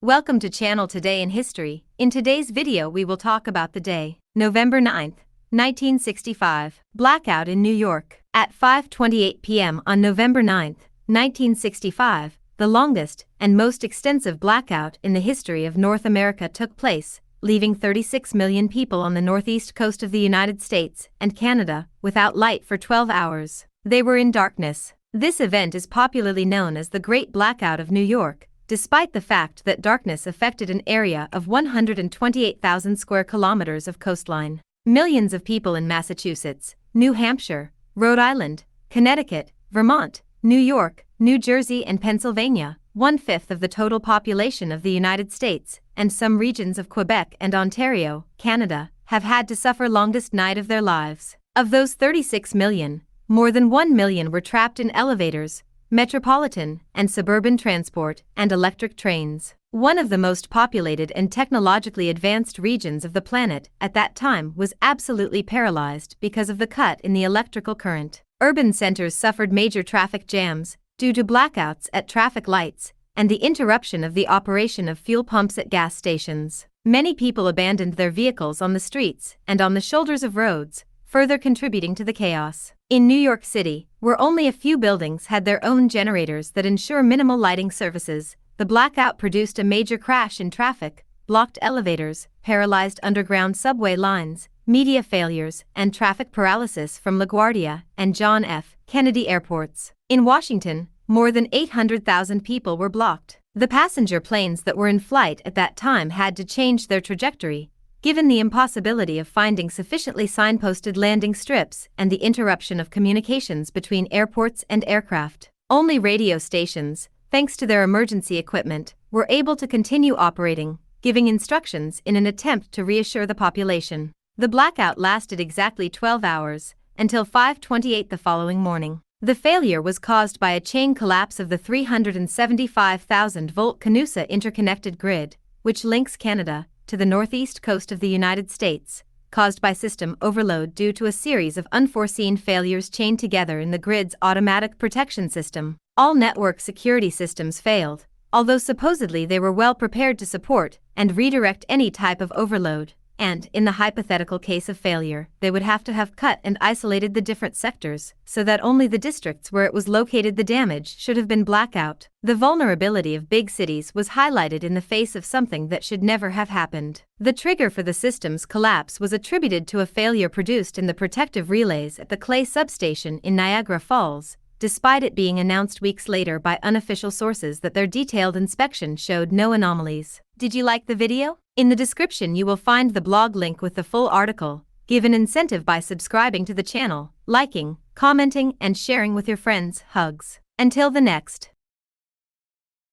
Welcome to Channel Today in History. In today's video we will talk about the day, November 9th, 1965, blackout in New York. At 5:28 p.m. on November 9th, 1965, the longest and most extensive blackout in the history of North America took place, leaving 36 million people on the northeast coast of the United States and Canada without light for 12 hours. They were in darkness. This event is popularly known as the Great Blackout of New York, despite the fact that darkness affected an area of 128,000 square kilometers of coastline. Millions of people in Massachusetts, New Hampshire, Rhode Island, Connecticut, Vermont, New York, New Jersey and Pennsylvania, 1/5 of the total population of the United States, and some regions of Quebec and Ontario, Canada, have had to suffer longest night of their lives. Of those 36 million, more than 1 million were trapped in elevators, metropolitan and suburban transport, and electric trains. One of the most populated and technologically advanced regions of the planet at that time was absolutely paralyzed because of the cut in the electrical current. Urban centers suffered major traffic jams due to blackouts at traffic lights and the interruption of the operation of fuel pumps at gas stations. Many people abandoned their vehicles on the streets and on the shoulders of roads, further contributing to the chaos. In New York City, where only a few buildings had their own generators that ensure minimal lighting services, the blackout produced a major crash in traffic, blocked elevators, paralyzed underground subway lines, media failures, and traffic paralysis from LaGuardia and John F. Kennedy airports. In Washington, more than 800,000 people were blocked. The passenger planes that were in flight at that time had to change their trajectory, given the impossibility of finding sufficiently signposted landing strips and the interruption of communications between airports and aircraft. Only radio stations, thanks to their emergency equipment, were able to continue operating, giving instructions in an attempt to reassure the population. The blackout lasted exactly 12 hours, until 5:28 the following morning. The failure was caused by a chain collapse of the 375,000-volt Canusa interconnected grid, which links Canada to the northeast coast of the United States, caused by system overload due to a series of unforeseen failures chained together in the grid's automatic protection system. All network security systems failed, although supposedly they were well prepared to support and redirect any type of overload, and, in the hypothetical case of failure, they would have to have cut and isolated the different sectors, so that only the districts where it was located the damage should have been blackout. The vulnerability of big cities was highlighted in the face of something that should never have happened. The trigger for the system's collapse was attributed to a failure produced in the protective relays at the Clay substation in Niagara Falls, despite it being announced weeks later by unofficial sources that their detailed inspection showed no anomalies. Did you like the video? In the description you will find the blog link with the full article. Give an incentive by subscribing to the channel, liking, commenting, and sharing with your friends. Hugs. Until the next